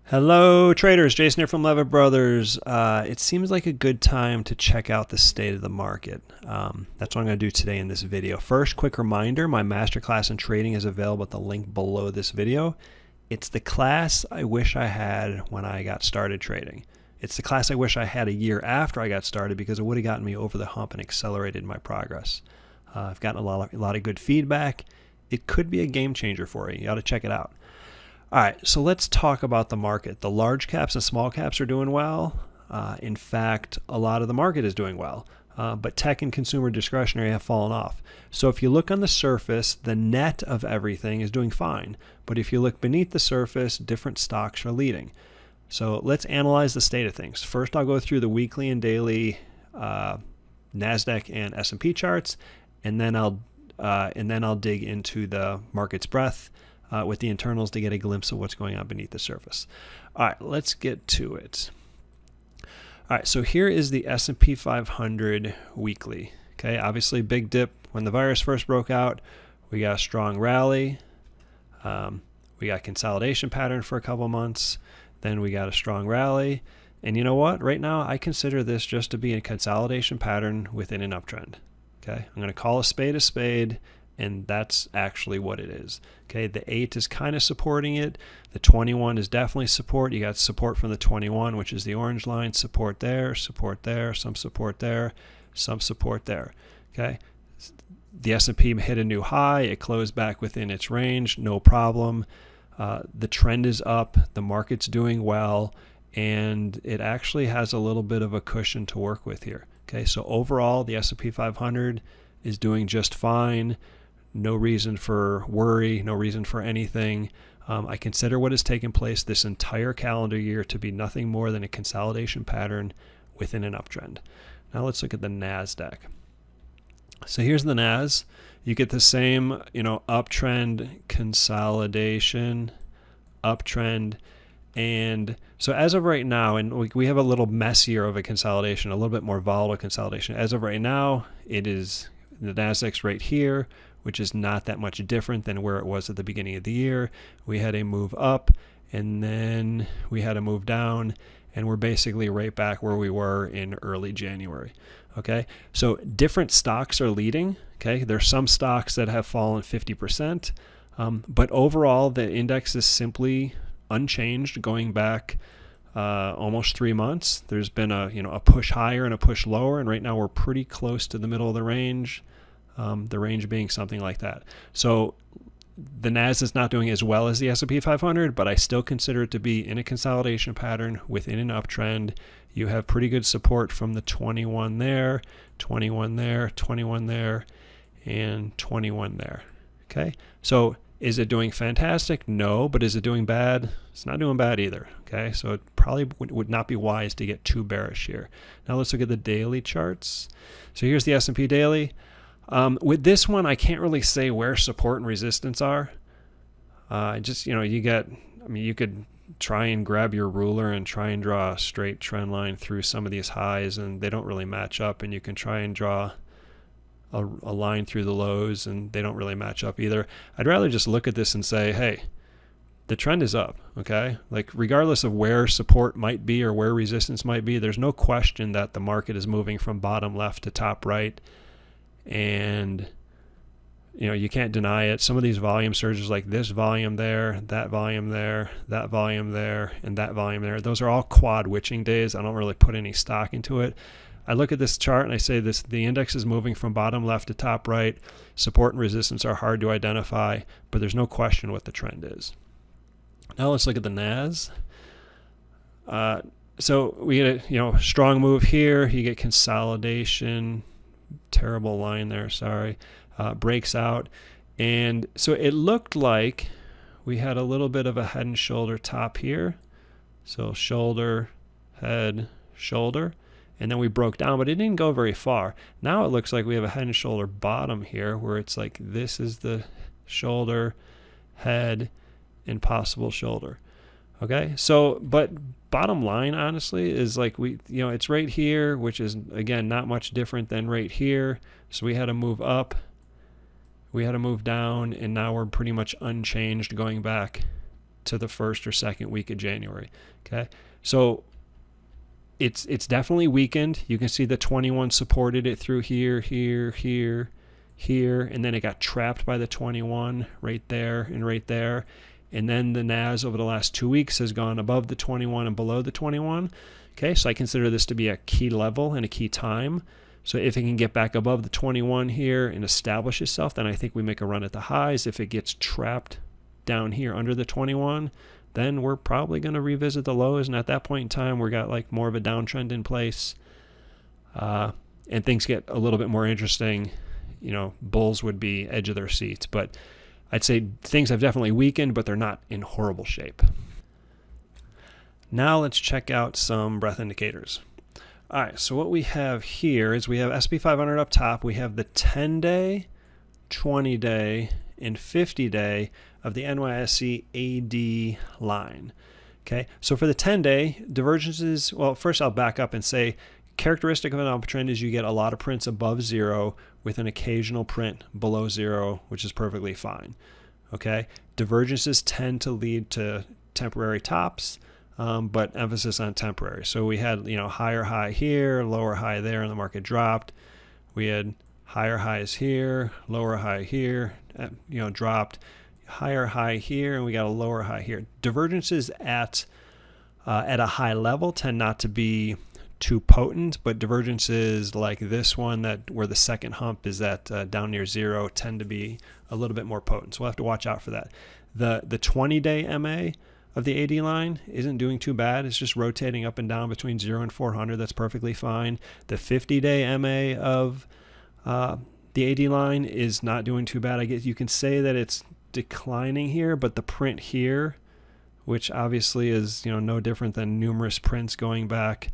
Hello traders, Jason here from Leavitt Brothers. It seems like a good time to check out the state of the market. That's what I'm going to do today in this video. First, quick reminder, my masterclass in trading is available at the link below this video. It's the class I wish I had when I got started trading. It's the class I wish I had a year after I got started because it would have gotten me over the hump and accelerated my progress. I've gotten a lot of good feedback. It could be a game changer for you. You ought to check it out. All right, so let's talk about the market. The large caps and small caps are doing well. In fact, a lot of the market is doing well, but tech and consumer discretionary have fallen off. So if you look on the surface, the net of everything is doing fine. But if you look beneath the surface, different stocks are leading. So let's analyze the state of things. First, I'll go through the weekly and daily Nasdaq and S&P charts, and then I'll dig into the market's breadth with the internals to get a glimpse of what's going on beneath the surface. All right, let's get to it. All right, so here is the S&P 500 weekly. Okay, obviously big dip when the virus first broke out. We got a strong rally. We got consolidation pattern for a couple months. Then we got a strong rally. And you know what? Right now, I consider this just to be a consolidation pattern within an uptrend. Okay, I'm going to call a spade, and that's actually what it is. Okay, the 8 is kind of supporting it. The 21 is definitely support. You got support from the 21, which is the orange line. Support there, some support there, some support there. Okay, the S&P hit a new high. It closed back within its range, no problem. The trend is up. The market's doing well, and it actually has a little bit of a cushion to work with here. Okay, so overall, the S&P 500 is doing just fine. No reason for worry, no reason for anything. I consider what has taken place this entire calendar year to be nothing more than a consolidation pattern within an uptrend. Now let's look at the Nasdaq. So here's the Nas. You get the same, uptrend, consolidation, uptrend. And so as of right now, and we have a little messier of a consolidation, a little bit more volatile consolidation. As of right now, it is the Nasdaq's right here, which is not that much different than where it was at the beginning of the year. We had a move up, and then we had a move down, and we're basically right back where we were in early January. Okay, so different stocks are leading. Okay, there's some stocks that have fallen 50%, but overall the index is simply unchanged going back almost 3 months. There's been a push higher and a push lower, and right now we're pretty close to the middle of the range. The range being something like that. So the Nas is not doing as well as the S&P 500, but I still consider it to be in a consolidation pattern within an uptrend. You have pretty good support from the 21 there, 21 there, 21 there, and 21 there. Okay, so is it doing fantastic? No, but is it doing bad? It's not doing bad either. Okay, so it probably would not be wise to get too bearish here. Now let's look at the daily charts. So here's the S&P daily. With this one, I can't really say where support and resistance are. You could try and grab your ruler and try and draw a straight trend line through some of these highs, and they don't really match up. And you can try and draw a line through the lows, and they don't really match up either. I'd rather just look at this and say, hey, the trend is up, okay? Like regardless of where support might be or where resistance might be, there's no question that the market is moving from bottom left to top right. And you can't deny it. Some of these volume surges, like this volume there, that volume there, that volume there, and that volume there, those are all quad witching days. I don't really put any stock into it. I look at this chart and I say the index is moving from bottom left to top right. Support and resistance are hard to identify, but there's no question what the trend is. Now let's look at the Nas. So we get a strong move here. You get consolidation. Terrible line there, sorry. Breaks out, and so it looked like we had a little bit of a head and shoulder top here. So shoulder, head, shoulder, and then we broke down, but it didn't go very far. Now it looks like we have a head and shoulder bottom here, where it's like this is the shoulder, head, and possible shoulder. Okay, so but bottom line honestly is like it's right here, which is again not much different than right here. So we had a move up, we had a move down, and now we're pretty much unchanged going back to the first or second week of January. Okay, so it's definitely weakened. You can see the 21 supported it through here, and then it got trapped by the 21 right there and right there. And then the NAS over the last 2 weeks has gone above the 21 and below the 21. Okay, so I consider this to be a key level and a key time. So if it can get back above the 21 here and establish itself, then I think we make a run at the highs. If it gets trapped down here under the 21, then we're probably going to revisit the lows. And at that point in time, we got like more of a downtrend in place. And things get a little bit more interesting. You know, bulls would be edge of their seats. But I'd say things have definitely weakened, but they're not in horrible shape. Now let's check out some breadth indicators. All right, so what we have here is we have S&P 500 up top. We have the 10-day, 20-day, and 50-day of the NYSE AD line. Okay, so for the 10-day, divergences, well, first I'll back up and say characteristic of an uptrend is you get a lot of prints above zero with an occasional print below zero, which is perfectly fine. Okay, divergences tend to lead to temporary tops, but emphasis on temporary. So we had, you know, higher high here, lower high there, and the market dropped. We had higher highs here, lower high here, you know, dropped. Higher high here, and we got a lower high here. Divergences at a high level tend not to be too potent, but divergences like this one, that where the second hump is at down near zero, tend to be a little bit more potent. So we'll have to watch out for that. The 20-day MA of the AD line isn't doing too bad. It's just rotating up and down between 0 and 400. That's perfectly fine. The 50-day MA of the AD line is not doing too bad. I guess you can say that it's declining here, but the print here, which obviously is, you know, no different than numerous prints going back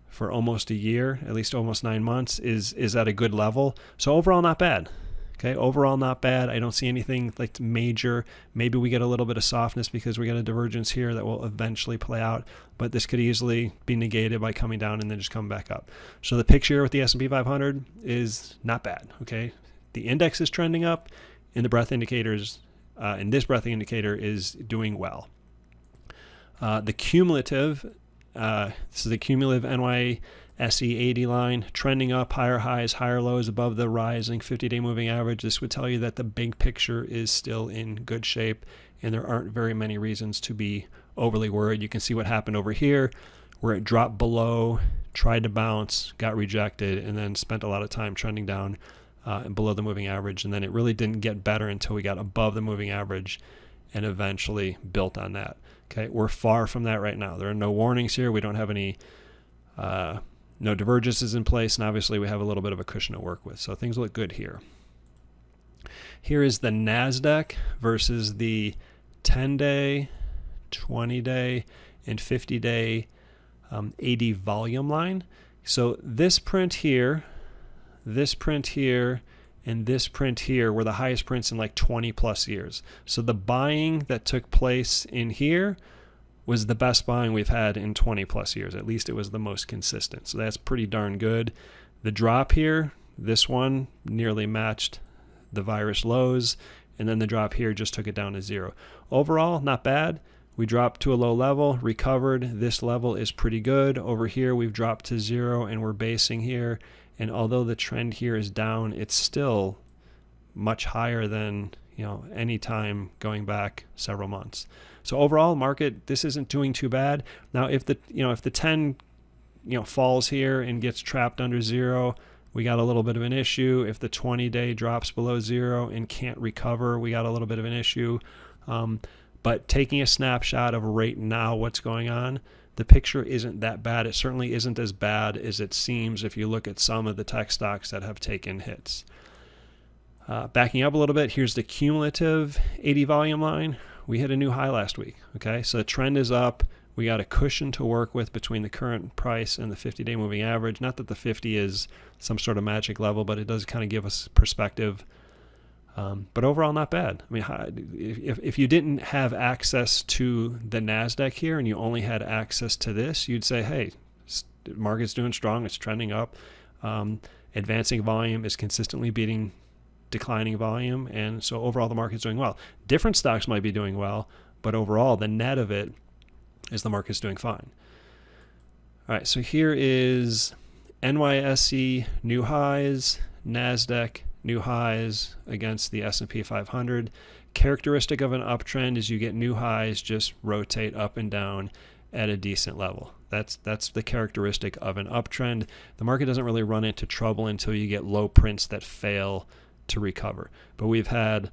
for almost a year, at least almost 9 months, is at a good level. So overall, not bad. Okay, overall not bad. I don't see anything like major. Maybe we get a little bit of softness because we got a divergence here that will eventually play out, but this could easily be negated by coming down and then just come back up. So the picture with the S&P 500 is not bad. Okay, the index is trending up, and the breadth indicators, and this breadth indicator is doing well. The cumulative, this is the cumulative NYSE AD line, trending up, higher highs, higher lows above the rising 50-day moving average. This would tell you that the big picture is still in good shape, and there aren't very many reasons to be overly worried. You can see what happened over here, where it dropped below, tried to bounce, got rejected, and then spent a lot of time trending down and below the moving average, and then it really didn't get better until we got above the moving average and eventually built on that. Okay, we're far from that right now. There are no warnings here. We don't have any no divergences in place, and obviously we have a little bit of a cushion to work with, so things look good here. Here is the Nasdaq versus the 10-day, 20-day, and 50-day AD volume line. So this print here, and this print here were the highest prints in like 20 plus years. So the buying that took place in here was the best buying we've had in 20 plus years. At least it was the most consistent. So that's pretty darn good. The drop here, this one nearly matched the virus lows, and then the drop here just took it down to zero. Overall, not bad. We dropped to a low level, recovered. This level is pretty good. Over here, we've dropped to zero, and we're basing here. And although the trend here is down, it's still much higher than, you know, any time going back several months. So overall, market, this isn't doing too bad. Now, if the 10, falls here and gets trapped under zero, we got a little bit of an issue. If the 20-day drops below zero and can't recover, we got a little bit of an issue. But taking a snapshot of right now, what's going on, the picture isn't that bad. It certainly isn't as bad as it seems if you look at some of the tech stocks that have taken hits. Backing up a little bit, here's the cumulative 80 volume line. We hit a new high last week. Okay, so the trend is up. We got a cushion to work with between the current price and the 50-day moving average. Not that the 50 is some sort of magic level, but it does kind of give us perspective. But overall, not bad. I mean, if you didn't have access to the Nasdaq here and you only had access to this, you'd say, hey, the market's doing strong, it's trending up. Advancing volume is consistently beating declining volume, and so overall the market's doing well. Different stocks might be doing well, but overall, the net of it is the market's doing fine. All right, so here is NYSE new highs, Nasdaq new highs against the S&P 500. Characteristic of an uptrend is you get new highs just rotate up and down at a decent level. That's the characteristic of an uptrend. The market doesn't really run into trouble until you get low prints that fail to recover. But we've had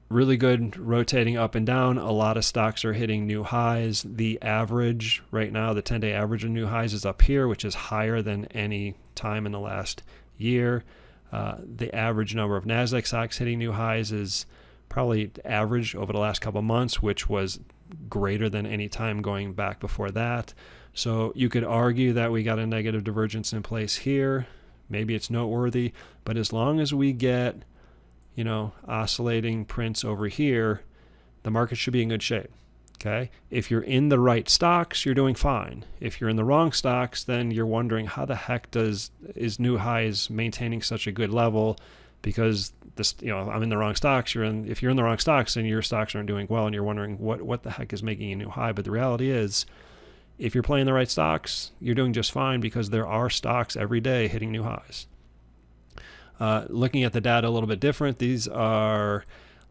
really good rotating up and down. A lot of stocks are hitting new highs. The average right now, the 10-day average of new highs is up here, which is higher than any time in the last year. The average number of Nasdaq stocks hitting new highs is probably average over the last couple of months, which was greater than any time going back before that. So you could argue that we got a negative divergence in place here. Maybe it's noteworthy, but as long as we get, oscillating prints over here, the market should be in good shape. Okay. If you're in the right stocks, you're doing fine. If you're in the wrong stocks, then you're wondering how the heck is new highs maintaining such a good level? Because I'm in the wrong stocks. If you're in the wrong stocks, then your stocks aren't doing well, and you're wondering what the heck is making a new high. But the reality is, if you're playing the right stocks, you're doing just fine, because there are stocks every day hitting new highs. Looking at the data a little bit different, these are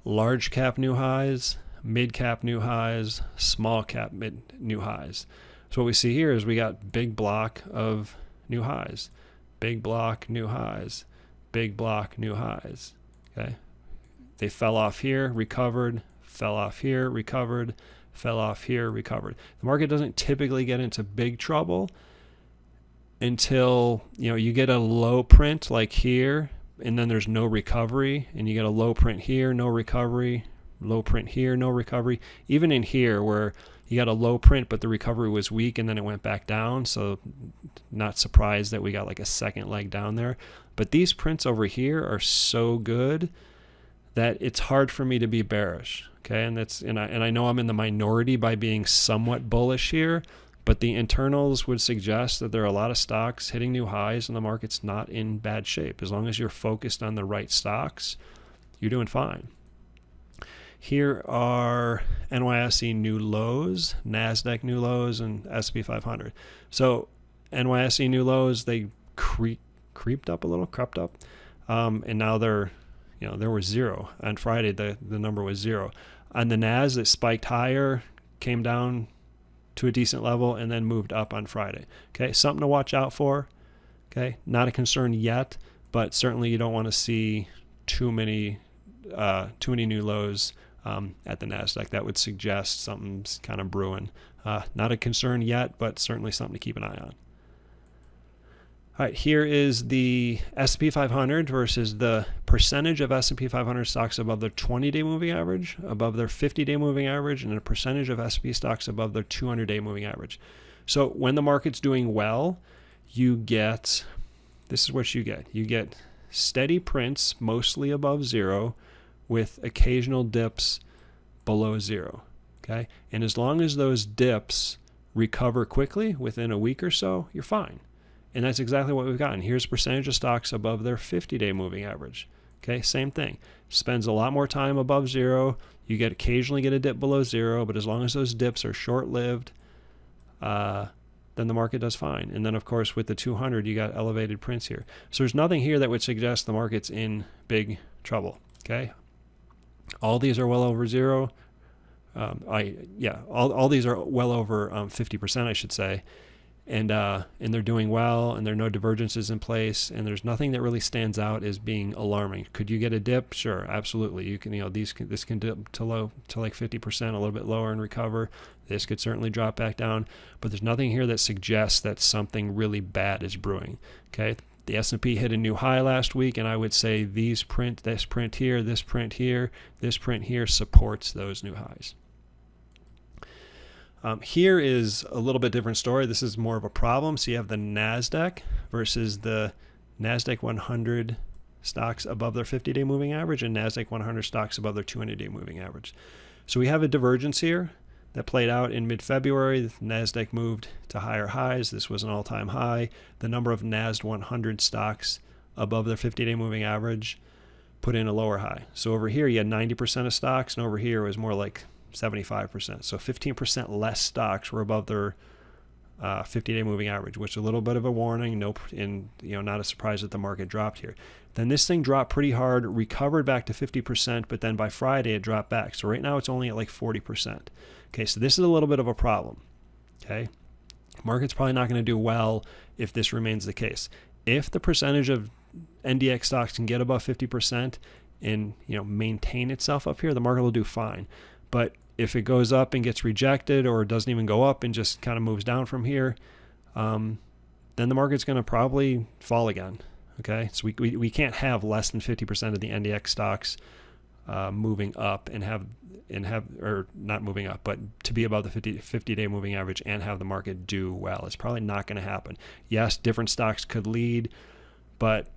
large cap new highs, mid cap new highs, small cap new highs. So what we see here is we got big block of new highs, big block new highs, big block new highs. Okay, they fell off here, recovered, fell off here, recovered, fell off here, recovered. The market doesn't typically get into big trouble until you get a low print like here, and then there's no recovery, and you get a low print here, no recovery, low print here, no recovery. Even in here where you got a low print but the recovery was weak and then it went back down, so not surprised that we got like a second leg down there. But these prints over here are so good that it's hard for me to be bearish. Okay, and I know I'm in the minority by being somewhat bullish here, but the internals would suggest that there are a lot of stocks hitting new highs and the market's not in bad shape. As long as you're focused on the right stocks, you're doing fine. Here are NYSE new lows, Nasdaq new lows, and S&P 500. So NYSE new lows, they crept up, and now there was zero. On Friday, the number was zero. On the Nas, it spiked higher, came down to a decent level, and then moved up on Friday. Okay, something to watch out for. Okay, not a concern yet, but certainly you don't want to see too many new lows at the Nasdaq. That would suggest something's kind of brewing. Not a concern yet, but certainly something to keep an eye on. All right, here is the S&P 500 versus the percentage of S&P 500 stocks above their 20-day moving average, above their 50-day moving average, and a percentage of S&P stocks above their 200-day moving average. So when the market's doing well, this is what you get. You get steady prints, mostly above zero, with occasional dips below zero. Okay, and as long as those dips recover quickly within a week or so, you're fine. And that's exactly what we've gotten. Here's percentage of stocks above their 50-day moving average. Okay, same thing. Spends a lot more time above zero. You occasionally get a dip below zero, but as long as those dips are short-lived, then the market does fine. And then, of course, with the 200, you got elevated prints here. So there's nothing here that would suggest the market's in big trouble. Okay, all these are well over zero. All these are well over 50%, I should say. And they're doing well, and there are no divergences in place, and there's nothing that really stands out as being alarming. Could you get a dip? Sure, absolutely. You can, this can dip to like 50%, a little bit lower and recover. This could certainly drop back down, but there's nothing here that suggests that something really bad is brewing. Okay, the S&P hit a new high last week, and I would say this print here, this print here supports those new highs. Here is a little bit different story. This is more of a problem. So you have the Nasdaq versus the Nasdaq 100 stocks above their 50-day moving average and Nasdaq 100 stocks above their 200-day moving average. So we have a divergence here that played out in mid-February. The Nasdaq moved to higher highs. This was an all-time high. The number of Nasdaq 100 stocks above their 50-day moving average put in a lower high. So over here you had 90% of stocks, and over here it was more like 75%. So 15% less stocks were above their 50-day moving average, which is a little bit of a warning. Not a surprise that the market dropped here. Then this thing dropped pretty hard, recovered back to 50%, but then by Friday it dropped back. So right now it's only at like 40%. Okay, so this is a little bit of a problem. Okay, market's probably not going to do well if this remains the case. If the percentage of NDX stocks can get above 50% and maintain itself up here, the market will do fine. But if it goes up and gets rejected, or it doesn't even go up and just kind of moves down from here, then the market's going to probably fall again. Okay, so we can't have less than 50% of the NDX stocks moving up or not moving up, but to be above the 50-day moving average and have the market do well. It's probably not going to happen. Yes, different stocks could lead, but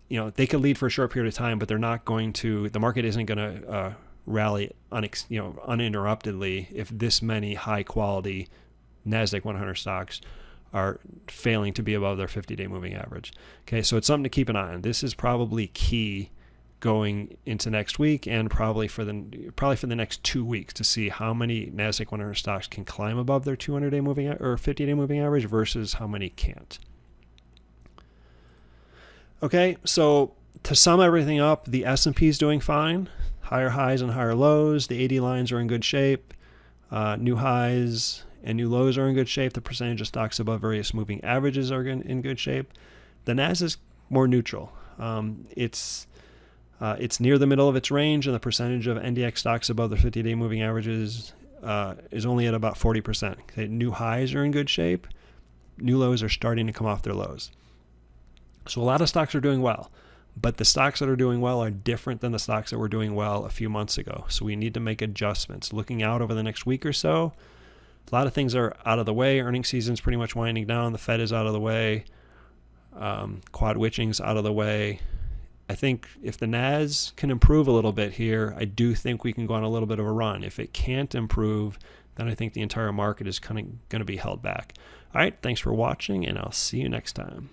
they could lead for a short period of time, but they're not going to. The market isn't going to rally uninterruptedly if this many high-quality Nasdaq 100 stocks are failing to be above their 50-day moving average. Okay, so it's something to keep an eye on. This is probably key going into next week, and probably for the next 2 weeks, to see how many Nasdaq 100 stocks can climb above their 200-day moving or 50-day moving average versus how many can't. Okay, so to sum everything up, the S&P is doing fine. Higher highs and higher lows. The 80 lines are in good shape. New highs and new lows are in good shape. The percentage of stocks above various moving averages are in good shape. The Nasdaq is more neutral. It's near the middle of its range, and the percentage of NDX stocks above the 50-day moving averages is only at about 40%. Okay, new highs are in good shape. New lows are starting to come off their lows. So a lot of stocks are doing well, but the stocks that are doing well are different than the stocks that were doing well a few months ago. So we need to make adjustments. Looking out over the next week or so, a lot of things are out of the way. Earnings season's pretty much winding down. The Fed is out of the way. Quad witching's out of the way. I think if the NAS can improve a little bit here, I do think we can go on a little bit of a run. If it can't improve, then I think the entire market is kind of going to be held back. All right, thanks for watching, and I'll see you next time.